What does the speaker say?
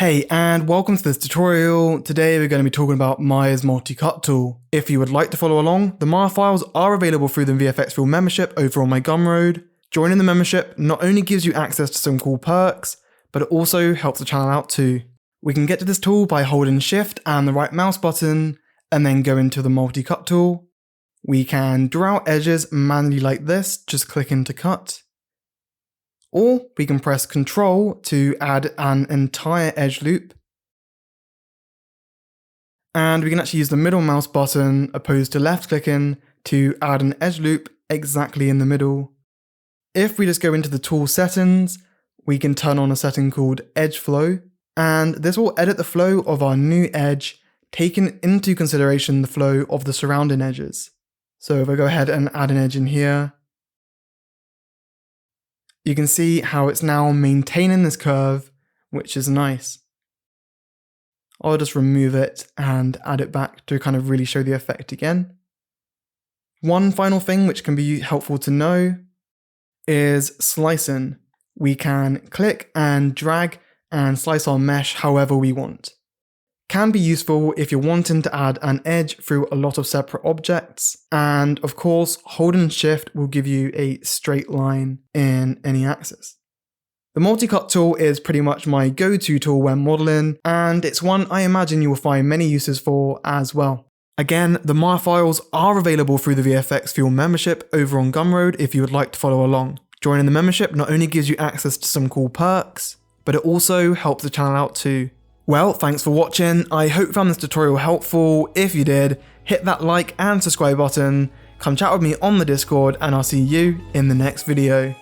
Hey, and welcome to this tutorial. Today we're going to be talking about Maya's multi-cut tool. If you would like to follow along, the Maya files are available through the VFX Fuel membership over on my Gumroad. Joining the membership not only gives you access to some cool perks, but it also helps the channel out too. We can get to this tool by holding Shift and the right mouse button, and then go into the multi-cut tool. We can draw out edges manually like this, just clicking to cut. Or we can press Ctrl to add an entire edge loop. And we can actually use the middle mouse button opposed to left clicking to add an edge loop exactly in the middle. If we just go into the tool settings, we can turn on a setting called Edge Flow, and this will edit the flow of our new edge, taking into consideration the flow of the surrounding edges. So if I go ahead and add an edge in here, you can see how it's now maintaining this curve, which is nice. I'll just remove it and add it back to kind of really show the effect again. One final thing which can be helpful to know is slicing. We can click and drag and slice our mesh however we want. Can be useful if you're wanting to add an edge through a lot of separate objects, and of course holding Shift will give you a straight line in any axis. The multi-cut tool is pretty much my go-to tool when modeling, and it's one I imagine you will find many uses for as well. Again, the Maya files are available through the VFX Fuel membership over on Gumroad if you would like to follow along. Joining the membership not only gives you access to some cool perks, but it also helps the channel out too. Well, thanks for watching. I hope you found this tutorial helpful. If you did, hit that like and subscribe button, come chat with me on the Discord, and I'll see you in the next video.